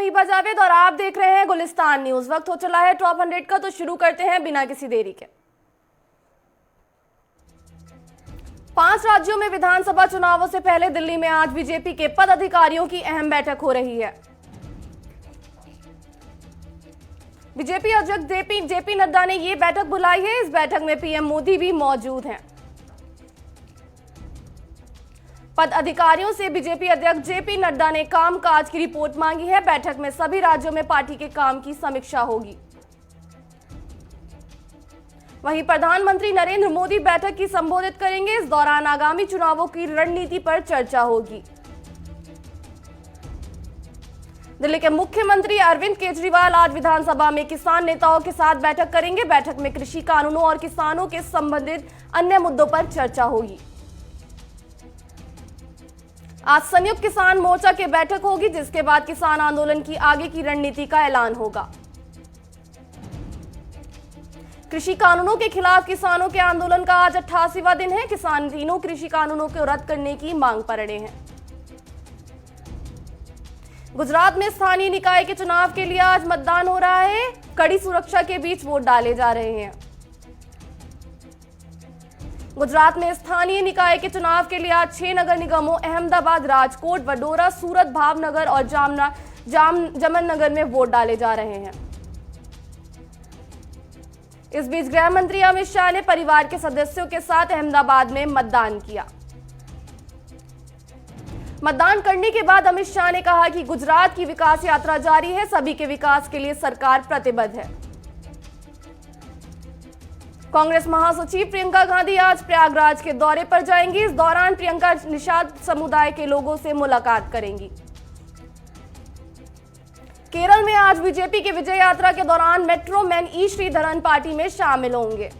हिबा जावेद और आप देख रहे हैं गुलिस्तान न्यूज। वक्त हो चला है टॉप 100 का, तो शुरू करते हैं बिना किसी देरी के। 5 राज्यों में विधानसभा चुनावों से पहले दिल्ली में आज बीजेपी के पदाधिकारियों की अहम बैठक हो रही है। बीजेपी अध्यक्ष जेपी नड्डा ने ये बैठक बुलाई है। इस बैठक में पीएम मोदी भी मौजूद हैं। पद अधिकारियों से बीजेपी अध्यक्ष जेपी नड्डा ने कामकाज की रिपोर्ट मांगी है। बैठक में सभी राज्यों में पार्टी के काम की समीक्षा होगी। वहीं प्रधानमंत्री नरेंद्र मोदी बैठक की संबोधित करेंगे। इस दौरान आगामी चुनावों की रणनीति पर चर्चा होगी। दिल्ली के मुख्यमंत्री अरविंद केजरीवाल आज विधानसभा में किसान नेताओं के साथ बैठक करेंगे। बैठक में कृषि कानूनों और किसानों के संबंधित अन्य मुद्दों पर चर्चा होगी। आज संयुक्त किसान मोर्चा की बैठक होगी, जिसके बाद किसान आंदोलन की आगे की रणनीति का ऐलान होगा। कृषि कानूनों के खिलाफ किसानों के आंदोलन का आज 88वां दिन है। किसान तीनों कृषि कानूनों को रद्द करने की मांग पर अड़े हैं। गुजरात में स्थानीय निकाय के चुनाव के लिए आज मतदान हो रहा है। कड़ी सुरक्षा के बीच वोट डाले जा रहे हैं। गुजरात में स्थानीय निकाय के चुनाव के लिए आज 6 नगर निगमों अहमदाबाद, राजकोट, वडोदरा, सूरत, भावनगर और जामनगर में वोट डाले जा रहे हैं। इस बीच गृह मंत्री अमित शाह ने परिवार के सदस्यों के साथ अहमदाबाद में मतदान किया। मतदान करने के बाद अमित शाह ने कहा कि गुजरात की विकास यात्रा जारी है। सभी के विकास के लिए सरकार प्रतिबद्ध है। कांग्रेस महासचिव प्रियंका गांधी आज प्रयागराज के दौरे पर जाएंगी। इस दौरान प्रियंका निषाद समुदाय के लोगों से मुलाकात करेंगी। केरल में आज बीजेपी की विजय यात्रा के दौरान मेट्रो मैन ई श्रीधरन पार्टी में शामिल होंगे।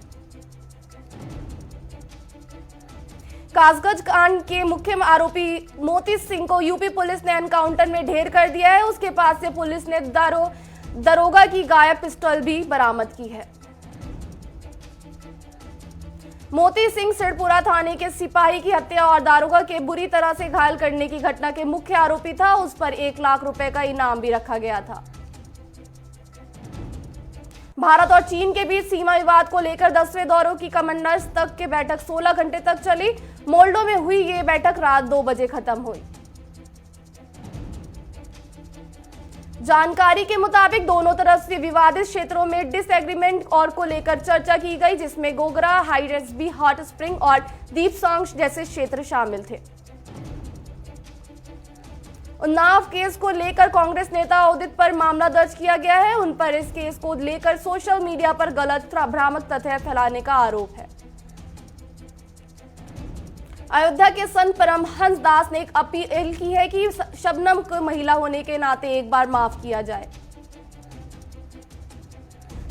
कासगंज कांड के मुख्य आरोपी मोती सिंह को यूपी पुलिस ने एनकाउंटर में ढेर कर दिया है। उसके पास से पुलिस ने दरोगा की गायब पिस्टल भी बरामद की है। मोती सिंह सिरपुरा थाने के सिपाही की हत्या और दारोगा के बुरी तरह से घायल करने की घटना के मुख्य आरोपी था। उस पर 1 लाख रुपए का इनाम भी रखा गया था। भारत और चीन के बीच सीमा विवाद को लेकर 10वें दौरों की कमांडर्स तक की बैठक 16 घंटे तक चली। मोल्डो में हुई ये बैठक रात 2 बजे खत्म हुई। जानकारी के मुताबिक दोनों तरफ से विवादित क्षेत्रों में डिसएग्रीमेंट और को लेकर चर्चा की गई, जिसमें गोगरा, हाइडेंसबी, हॉट स्प्रिंग और दीपसोंग जैसे क्षेत्र शामिल थे। उन्नाव केस को लेकर कांग्रेस नेता उदित पर मामला दर्ज किया गया है। उन पर इस केस को लेकर सोशल मीडिया पर गलत भ्रामक तथ्य फैलाने का आरोप है। अयोध्या के संत परमहंस दास ने एक अपील की है कि शबनम को महिला होने के नाते एक बार माफ किया जाए।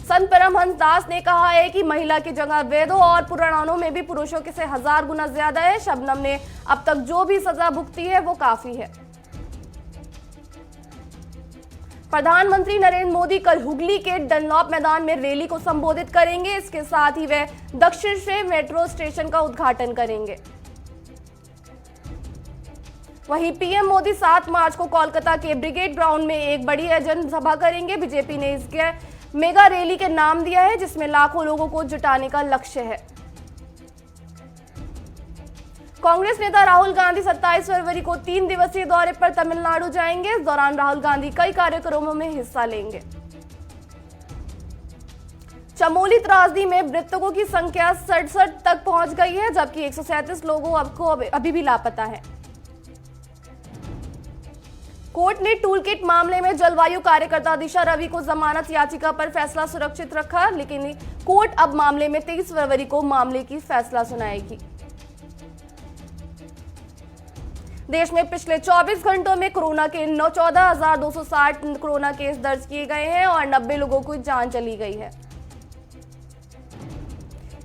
संत परमहंस दास ने कहा है कि महिला की जगह वेदों और पुराणों में भी पुरुषों के से 1000 गुना ज्यादा है। शबनम ने अब तक जो भी सजा भुगती है वो काफी है। प्रधानमंत्री नरेंद्र मोदी कल हुगली के डनलॉप मैदान में रैली को संबोधित करेंगे। इसके साथ ही वे दक्षिण से मेट्रो स्टेशन का उद्घाटन करेंगे। वहीं पीएम मोदी 7 मार्च को कोलकाता के ब्रिगेड ग्राउंड में एक बड़ी जनसभा करेंगे। बीजेपी ने इसके मेगा रैली के नाम दिया है, जिसमें लाखों लोगों को जुटाने का लक्ष्य है। कांग्रेस नेता राहुल गांधी 27 फरवरी को 3 दिवसीय दौरे पर तमिलनाडु जाएंगे। इस दौरान राहुल गांधी कई कार्यक्रमों में हिस्सा लेंगे। चमोली त्रासदी में मृतकों की संख्या 67 तक पहुंच गई है, जबकि 137 लोगों अभी भी लापता है। कोर्ट ने टूलकिट मामले में जलवायु कार्यकर्ता दिशा रवि को जमानत याचिका पर फैसला सुरक्षित रखा, लेकिन कोर्ट अब मामले में 23 फरवरी को मामले की फैसला सुनाएगी। देश में पिछले 24 घंटों में कोरोना के 14,260 कोरोना केस दर्ज किए गए हैं और 90 लोगों की जान चली गई है।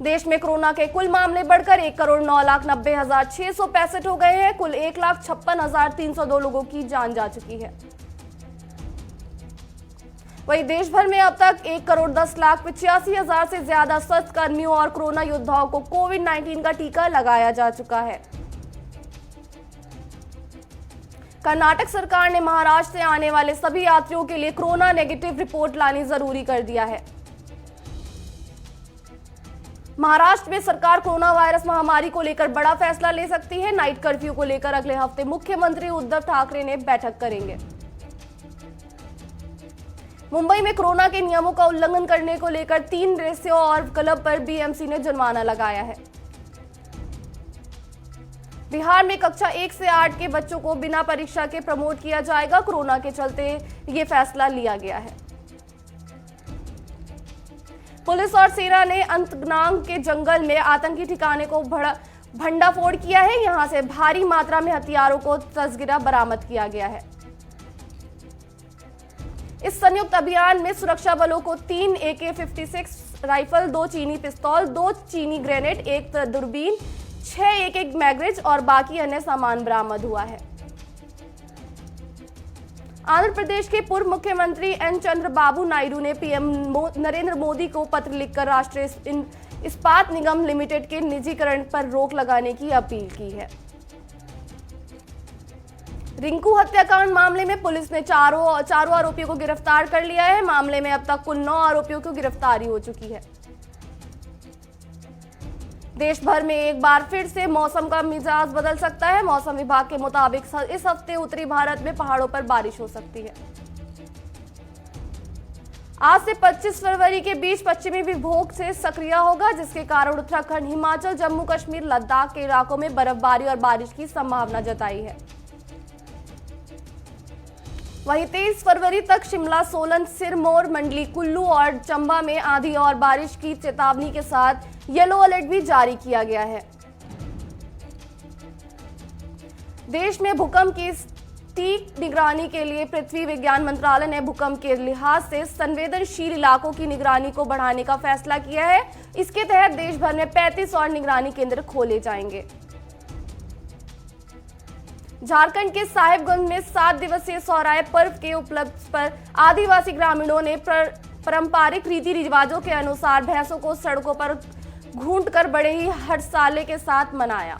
देश में कोरोना के कुल मामले बढ़कर 1,09,90,665 हो गए हैं। कुल 1,56,302 लोगों की जान जा चुकी है। वहीं देश भर में अब तक 1,10,85,000 से ज्यादा स्वास्थ्य कर्मियों और कोरोना योद्धाओं को कोविड-19 का टीका लगाया जा चुका है। कर्नाटक सरकार ने महाराष्ट्र से आने वाले सभी यात्रियों के लिए कोरोना नेगेटिव रिपोर्ट लानी जरूरी कर दिया है। महाराष्ट्र में सरकार कोरोना वायरस महामारी को लेकर बड़ा फैसला ले सकती है। नाइट कर्फ्यू को लेकर अगले हफ्ते मुख्यमंत्री उद्धव ठाकरे ने बैठक करेंगे। मुंबई में कोरोना के नियमों का उल्लंघन करने को लेकर 3 रेस्टोरेंट और क्लब पर बीएमसी ने जुर्माना लगाया है। बिहार में कक्षा 1 से 8 के बच्चों को बिना परीक्षा के प्रमोट किया जाएगा। कोरोना के चलते ये फैसला लिया गया है। पुलिस और सेना ने अंतनाग के जंगल में आतंकी ठिकाने को भंडाफोड़ किया है। यहां से भारी मात्रा में हथियारों को तस्करा बरामद किया गया है। इस संयुक्त अभियान में सुरक्षा बलों को 3 AK-56 राइफल, 2 चीनी पिस्तौल, 2 चीनी ग्रेनेड, 1 दूरबीन, 6 एक मैगजीन और बाकी अन्य सामान बरामद हुआ है। आंध्र प्रदेश के पूर्व मुख्यमंत्री एन चंद्रबाबू नायडू ने पीएम नरेंद्र मोदी को पत्र लिखकर राष्ट्रीय इस्पात निगम लिमिटेड के निजीकरण पर रोक लगाने की अपील की है। रिंकू हत्याकांड मामले में पुलिस ने चारों आरोपियों को गिरफ्तार कर लिया है। मामले में अब तक कुल 9 आरोपियों की गिरफ्तारी हो चुकी है। देश भर में एक बार फिर से मौसम का मिजाज बदल सकता है। मौसम विभाग के मुताबिक इस हफ्ते उत्तरी भारत में पहाड़ों पर बारिश हो सकती है। आज से 25 फरवरी के बीच पश्चिमी विक्षोभ से सक्रिय होगा, जिसके कारण उत्तराखंड, हिमाचल, जम्मू कश्मीर, लद्दाख के इलाकों में बर्फबारी और बारिश की संभावना जताई है। वहीं 23 फरवरी तक शिमला, सोलन, सिरमौर, मंडली, कुल्लू और चंबा में आंधी और बारिश की चेतावनी के साथ येलो अलर्ट भी जारी किया गया है। देश में भूकंप की सटीक निगरानी के लिए पृथ्वी विज्ञान मंत्रालय ने भूकंप के लिहाज से संवेदनशील इलाकों की निगरानी को बढ़ाने का फैसला किया है। इसके तहत देश भर में 35 और निगरानी केंद्र खोले जाएंगे। झारखंड के साहिबगंज में 7 दिवसीय सोहराय पर्व के उपलक्ष्य पर आदिवासी ग्रामीणों ने पारंपरिक रीति रिवाजों के अनुसार भैंसों को सड़कों पर घूंटकर बड़े ही हर्षोल्लास के साथ मनाया।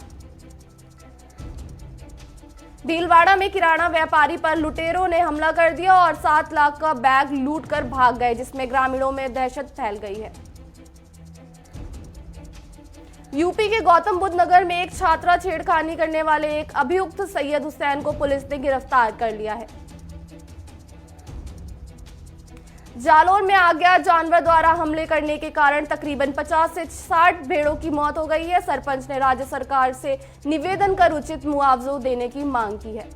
भीलवाड़ा में किराना व्यापारी पर लुटेरों ने हमला कर दिया और 7 लाख का बैग लूटकर भाग गए, जिसमें ग्रामीणों में दहशत फैल गई है। यूपी के गौतम बुद्ध नगर में एक छात्रा छेड़खानी करने वाले एक अभियुक्त सैयद हुसैन को पुलिस ने गिरफ्तार कर लिया है। जालौर में अज्ञात जानवर द्वारा हमले करने के कारण तकरीबन 50 से 60 भेड़ों की मौत हो गई है। सरपंच ने राज्य सरकार से निवेदन कर उचित मुआवजा देने की मांग की है।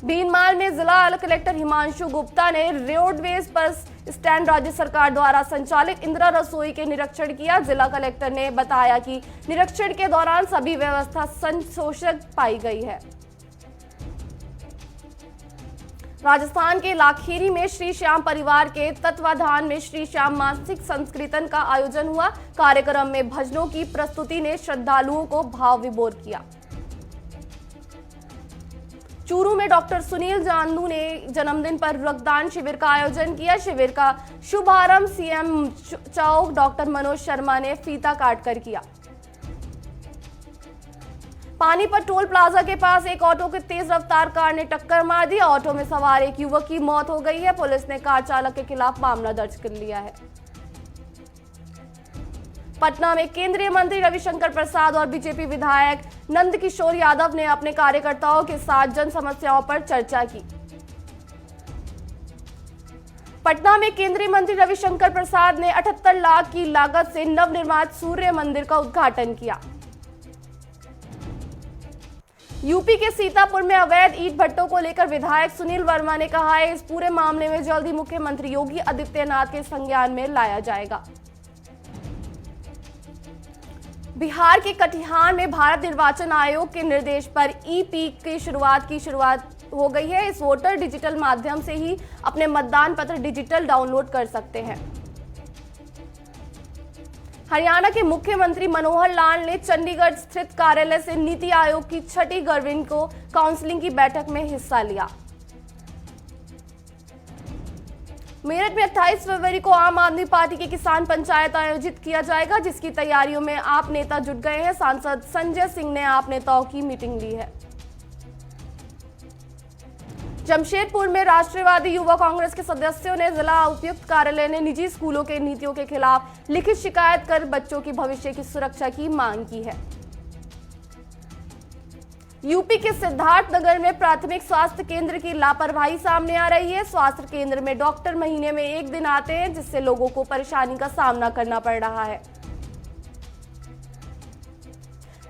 भीनमाल में जिला कलेक्टर हिमांशु गुप्ता ने रोडवेज बस स्टैंड राज्य सरकार द्वारा संचालित इंदिरा रसोई के निरीक्षण किया। जिला कलेक्टर ने बताया कि निरीक्षण के दौरान सभी व्यवस्था संतोषजनक पाई गई है। राजस्थान के लाखेरी में श्री श्याम परिवार के तत्वाधान में श्री श्याम मासिक संकीर्तन का आयोजन हुआ। कार्यक्रम में भजनों की प्रस्तुति ने श्रद्धालुओं को भाव विभोर किया। चूरू में डॉक्टर सुनील जांदू ने जन्मदिन पर रक्तदान शिविर का आयोजन किया। शिविर का शुभारंभ सीएम चौक डॉक्टर मनोज शर्मा ने फीता काटकर किया। पानीपत टोल प्लाजा के पास एक ऑटो की तेज रफ्तार कार ने टक्कर मार दी। ऑटो में सवार एक युवक की मौत हो गई है। पुलिस ने कार चालक के खिलाफ मामला दर्ज कर लिया है। पटना में केंद्रीय मंत्री रविशंकर प्रसाद और बीजेपी विधायक नंदकिशोर यादव ने अपने कार्यकर्ताओं के साथ जन समस्याओं पर चर्चा की। पटना में केंद्रीय मंत्री रविशंकर प्रसाद ने 78 लाख की लागत से नवनिर्मित सूर्य मंदिर का उद्घाटन किया। यूपी के सीतापुर में अवैध ईंट भट्टों को लेकर विधायक सुनील वर्मा ने कहा है, इस पूरे मामले में जल्द ही मुख्यमंत्री योगी आदित्यनाथ के संज्ञान में लाया जाएगा। बिहार के कटिहार में भारत निर्वाचन आयोग के निर्देश पर ई-पीक की शुरुआत हो गई है। इस वोटर डिजिटल माध्यम से ही अपने मतदान पत्र डिजिटल डाउनलोड कर सकते हैं। हरियाणा के मुख्यमंत्री मनोहर लाल ने चंडीगढ़ स्थित कार्यालय से नीति आयोग की 6ठी गवर्निंग को काउंसिलिंग की बैठक में हिस्सा लिया। मेरठ में 28 फरवरी को आम आदमी पार्टी की किसान पंचायत आयोजित किया जाएगा, जिसकी तैयारियों में आप नेता जुट गए हैं। सांसद संजय सिंह ने आप नेताओं की मीटिंग ली है। जमशेदपुर में राष्ट्रवादी युवा कांग्रेस के सदस्यों ने जिला उपायुक्त कार्यालय ने निजी स्कूलों के नीतियों के खिलाफ लिखित शिकायत कर बच्चों की भविष्य की सुरक्षा की मांग की है। यूपी के सिद्धार्थनगर में प्राथमिक स्वास्थ्य केंद्र की लापरवाही सामने आ रही है। स्वास्थ्य केंद्र में डॉक्टर महीने में एक दिन आते हैं, जिससे लोगों को परेशानी का सामना करना पड़ रहा है।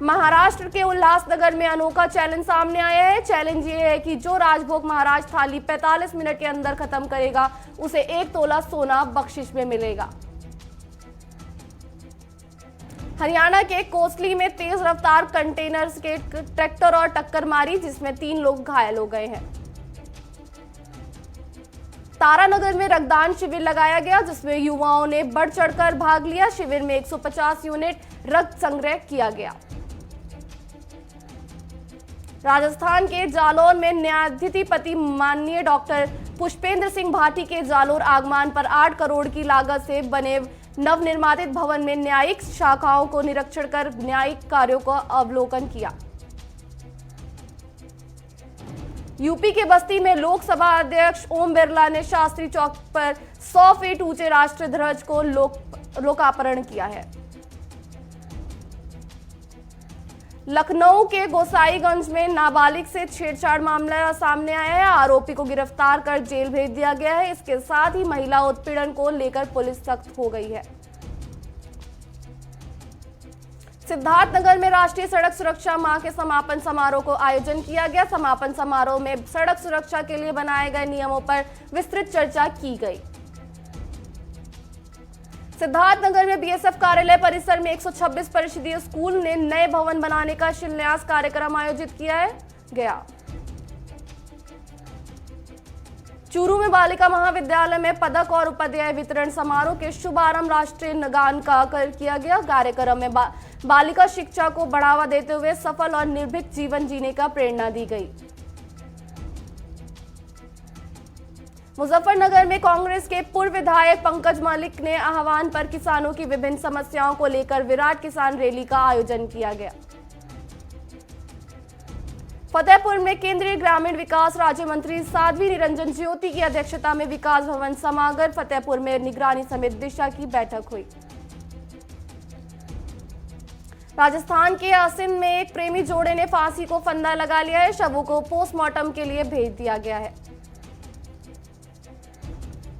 महाराष्ट्र के उल्लासनगर में अनोखा चैलेंज सामने आया है। चैलेंज ये है कि जो राजभोग महाराज थाली 45 मिनट के अंदर खत्म करेगा, उसे 1 तोला सोना बख्शिश में मिलेगा। हरियाणा के कोसली में तेज रफ्तार कंटेनर के ट्रैक्टर और टक्कर मारी, जिसमें 3 लोग घायल हो गए हैं। तारानगर में रक्तदान शिविर लगाया गया, जिसमें युवाओं ने बढ़ चढ़कर भाग लिया। शिविर में 150 यूनिट रक्त संग्रह किया गया। राजस्थान के जालौर में न्यायाधिपति माननीय डॉक्टर पुष्पेंद्र सिंह भाटी के जालौर आगमन पर 8 करोड़ की लागत से बने नवनिर्मित भवन में न्यायिक शाखाओं को निरीक्षण कर न्यायिक कार्यों का अवलोकन किया। यूपी के बस्ती में लोकसभा अध्यक्ष ओम बिरला ने शास्त्री चौक पर 100 फीट ऊंचे राष्ट्रीय ध्वज को लोकार्पण किया है। लखनऊ के गोसाईगंज में नाबालिग से छेड़छाड़ मामला सामने आया है। आरोपी को गिरफ्तार कर जेल भेज दिया गया है। इसके साथ ही महिला उत्पीड़न को लेकर पुलिस सख्त हो गई है। सिद्धार्थनगर में राष्ट्रीय सड़क सुरक्षा माह के समापन समारोह को आयोजन किया गया। समापन समारोह में सड़क सुरक्षा के लिए बनाए गए नियमों पर विस्तृत चर्चा की गई। सिद्धार्थनगर में बीएसएफ कार्यालय परिसर में 126 परिषदीय स्कूल ने नए भवन बनाने का शिलान्यास कार्यक्रम आयोजित किया गया। चूरू में बालिका महाविद्यालय में पदक और उपाध्याय वितरण समारोह के शुभारंभ राष्ट्रीय गान का किया गया। कार्यक्रम में बालिका शिक्षा को बढ़ावा देते हुए सफल और निर्भीक जीवन जीने का प्रेरणा दी गई। मुजफ्फरनगर में कांग्रेस के पूर्व विधायक पंकज मलिक ने आह्वान पर किसानों की विभिन्न समस्याओं को लेकर विराट किसान रैली का आयोजन किया गया। फतेहपुर में केंद्रीय ग्रामीण विकास राज्य मंत्री साध्वी निरंजन ज्योति की अध्यक्षता में विकास भवन सभागार फतेहपुर में निगरानी समिति दिशा की बैठक हुई। राजस्थान के आसिन में एक प्रेमी जोड़े ने फांसी को फंदा लगा लिया है। शवों को पोस्टमार्टम के लिए भेज दिया गया है।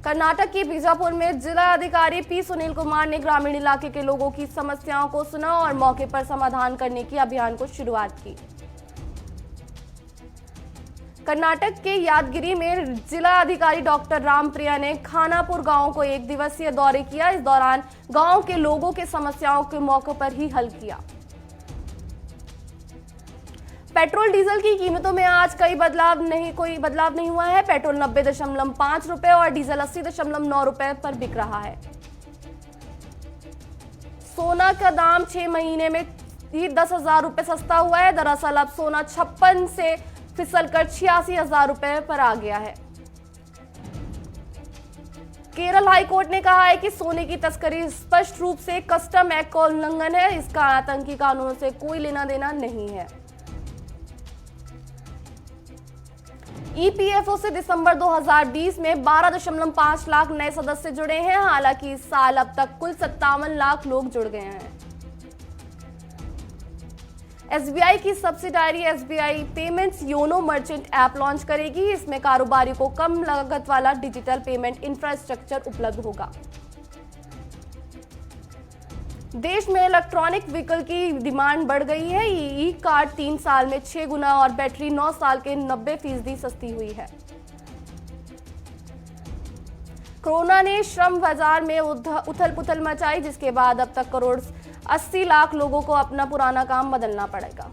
कर्नाटक के बीजापुर में जिला अधिकारी पी सुनील कुमार ने ग्रामीण इलाके के लोगों की समस्याओं को सुना और मौके पर समाधान करने की अभियान को शुरुआत की। कर्नाटक के यादगिरी में जिला अधिकारी डॉक्टर रामप्रिया ने खानापुर गांव को 1 दिवसीय दौरे किया। इस दौरान गांव के लोगों के समस्याओं के मौके पर ही हल किया। पेट्रोल डीजल की कीमतों में आज कोई बदलाव नहीं हुआ है। पेट्रोल 90.5 रुपए और डीजल 80.9 रुपए पर बिक रहा है। सोना का दाम 6 महीने में ही 10,000 रुपए सस्ता हुआ है। दरअसल अब सोना 56 से फिसलकर 86,000 रुपए पर आ गया है। केरल हाईकोर्ट ने कहा है कि सोने की तस्करी स्पष्ट रूप से कस्टम एक्ट का उल्लंघन है। इसका आतंकी कानूनों से कोई लेना देना नहीं है। ईपीएफओ से दिसंबर 2020 में 12.5 लाख नए सदस्य जुड़े हैं। हालांकि इस साल अब तक कुल 57 लाख लोग जुड़ गए हैं। एसबीआई की subsidiary SBI payments YONO merchant app launch करेगी। इसमें कारोबारी को कम लागत वाला डिजिटल पेमेंट इंफ्रास्ट्रक्चर उपलब्ध होगा। देश में इलेक्ट्रॉनिक व्हीकल की डिमांड बढ़ गई है। ई कार्ड 3 साल में 6 गुना और बैटरी 9 साल के 90% सस्ती हुई है। कोरोना ने श्रम बाजार में उथल पुथल मचाई, जिसके बाद अब तक करोड़ 80 लाख लोगों को अपना पुराना काम बदलना पड़ेगा।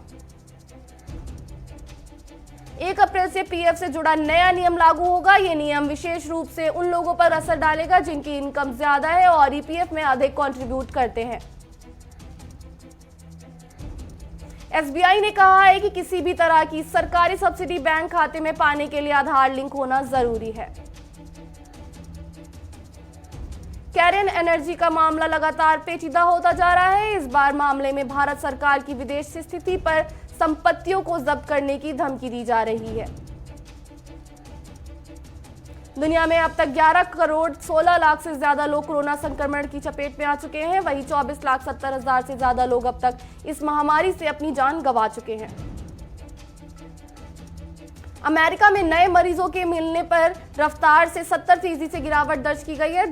1 अप्रैल से पीएफ से जुड़ा नया नियम लागू होगा। ये नियम विशेष रूप से उन लोगों पर असर डालेगा जिनकी इनकम ज्यादा है और ईपीएफ में अधिक कंट्रीब्यूट करते हैं। एसबीआई ने कहा है कि किसी भी तरह की सरकारी सब्सिडी बैंक खाते में पाने के लिए आधार लिंक होना जरूरी है। कैरियन एनर्जी का मामला लगातार पेचीदा होता जा रहा है। इस बार मामले में भारत सरकार की विदेश स्थिति पर संपत्तियों को जब्त करने की धमकी दी जा रही है। दुनिया में अब तक 11 करोड़ 16 लाख से ज्यादा लोग कोरोना संक्रमण की चपेट में आ चुके हैं। वहीं 24,70,000 से ज्यादा लोग अब तक इस महामारी से अपनी जान गंवा चुके हैं। अमेरिका में नए मरीजों के मिलने पर रफ्तार से 70% से गिरावट दर्ज की गई है।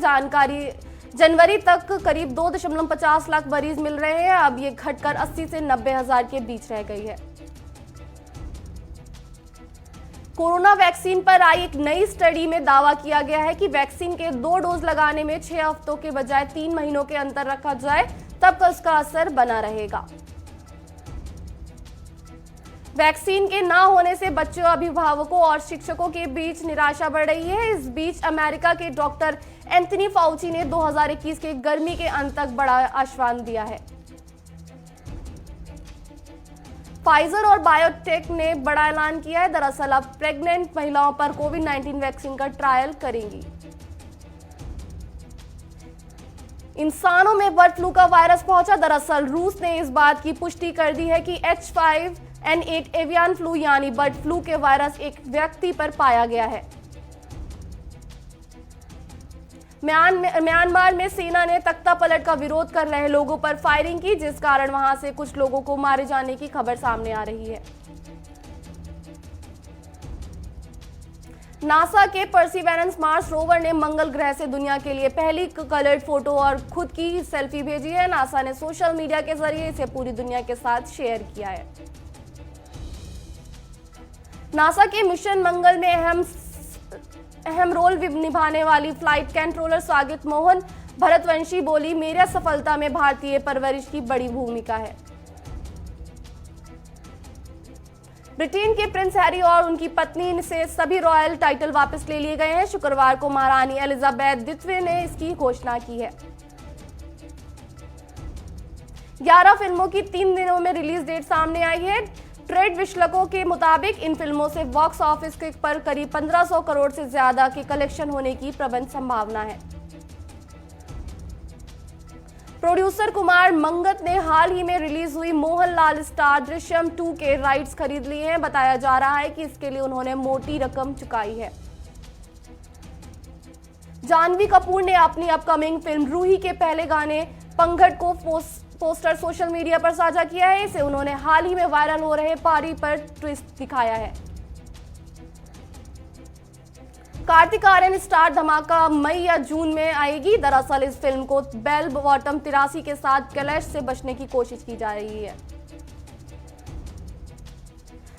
जनवरी तक करीब 2.50 लाख मरीज मिल रहे हैं। अब ये घटकर 80 से 90,000 के बीच रह गई है। कोरोना वैक्सीन पर आई एक नई स्टडी में दावा किया गया है कि वैक्सीन के 2 डोज लगाने में 6 हफ्तों के बजाय 3 महीनों के अंतर रखा जाए तब उसका असर बना रहेगा। वैक्सीन के ना होने से बच्चों, अभिभावकों और शिक्षकों के बीच निराशा बढ़ रही है। इस बीच अमेरिका के डॉक्टर एंथनी फाउची ने 2021 के गर्मी के अंत तक बड़ा आश्वासन दिया है। फाइजर और बायोटेक ने बड़ा ऐलान किया है। दरअसल अब प्रेग्नेंट महिलाओं पर कोविड-19 वैक्सीन का ट्रायल करेंगी। इंसानों में बर्ड फ्लू का वायरस पहुंचा। दरअसल रूस ने इस बात की पुष्टि कर दी है कि H5N8 एवियन फ्लू यानी बर्ड फ्लू के वायरस एक व्यक्ति पर पाया गया है। म्यांमार में सेना ने तख्ता पलट का विरोध कर रहे लोगों पर फायरिंग की, जिस कारण वहां से कुछ लोगों को मारे जाने की खबर सामने आ रही है। नासा के परसिवेरेंस मार्स रोवर ने मंगल ग्रह से दुनिया के लिए पहली कलर्ड फोटो और खुद की सेल्फी भेजी है। नासा ने सोशल मीडिया के जरिए इसे पूरी दुनिया के साथ शेयर किया है। नासा के मिशन मंगल में अहम रोल निभाने वाली फ्लाइट कंट्रोलर स्वागत मोहन भरतवंशी बोली, मेरी सफलता में भारतीय परवरिश की बड़ी भूमिका है। ब्रिटेन के प्रिंस हैरी और उनकी पत्नी से सभी रॉयल टाइटल वापस ले लिए गए हैं। शुक्रवार को महारानी एलिजाबेथ द्वितीय ने इसकी घोषणा की है। 11 फिल्मों की 3 दिनों में रिलीज डेट सामने आई है। ट्रेड विश्लेषकों के मुताबिक इन फिल्मों से बॉक्स ऑफिस पर करीब 1500 करोड़ से ज्यादा के कलेक्शन होने की प्रबल संभावना है। प्रोड्यूसर कुमार मंगत ने हाल ही में रिलीज हुई मोहनलाल स्टार दृश्यम 2 के राइट्स खरीद लिए हैं। बताया जा रहा है कि इसके लिए उन्होंने मोटी रकम चुकाई है। जानवी कपूर ने अपनी अपकमिंग फिल्म रूही के पहले गाने पंघट को पोस्टर सोशल मीडिया पर साझा किया है। इसे उन्होंने हाल ही में वायरल हो रहे पारी पर ट्विस्ट दिखाया है। कार्तिक आर्यन स्टार धमाका मई या जून में आएगी। दरअसल इस फिल्म को बेल बॉटम 83 के साथ क्लैश से बचने की कोशिश की जा रही है।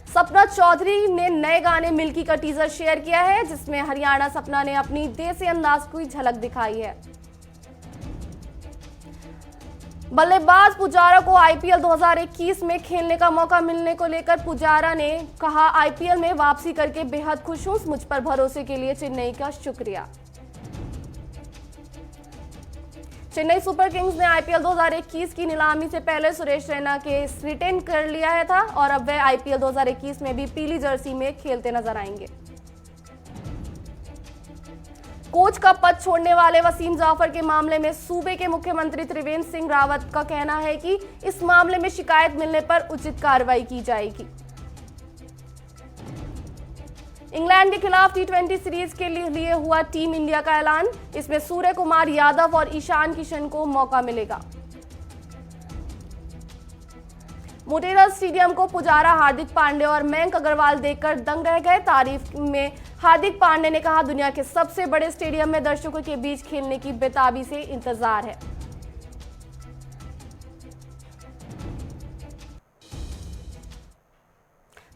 सपना चौधरी ने नए गाने मिल्की का टीजर शेयर किया है, जिसमें हरियाणा सपना ने अपनी देसी अंदाज की झलक दिखाई है। बल्लेबाज पुजारा को आईपीएल 2021 में खेलने का मौका मिलने को लेकर पुजारा ने कहा, आईपीएल में वापसी करके बेहद खुश हूं। मुझ पर भरोसे के लिए चेन्नई का शुक्रिया। चेन्नई सुपर किंग्स ने आईपीएल 2021 की नीलामी से पहले सुरेश रैना के रिटेन कर लिया था और अब वह आईपीएल 2021 में भी पीली जर्सी में खेलते नजर आएंगे। कोच का पद छोड़ने वाले वसीम जाफर के मामले में सूबे के मुख्यमंत्री त्रिवेंद्र सिंह रावत का कहना है कि इस मामले में शिकायत मिलने पर उचित कार्रवाई की जाएगी। इंग्लैंड के खिलाफ T20 सीरीज के लिए हुआ टीम इंडिया का ऐलान। इसमें सूर्य कुमार यादव और ईशान किशन को मौका मिलेगा। मोटेरा स्टेडियम को पुजारा, हार्दिक पांडे और मयंक अग्रवाल देखकर दंग रह गए। तारीफ में हार्दिक पांडे ने कहा, दुनिया के सबसे बड़े स्टेडियम में दर्शकों के बीच खेलने की बेताबी से इंतजार है।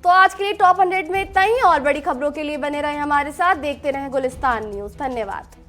तो आज के लिए टॉप 100 में इतना ही। और बड़ी खबरों के लिए बने रहे हमारे साथ, देखते रहें गुलिस्तान न्यूज। धन्यवाद।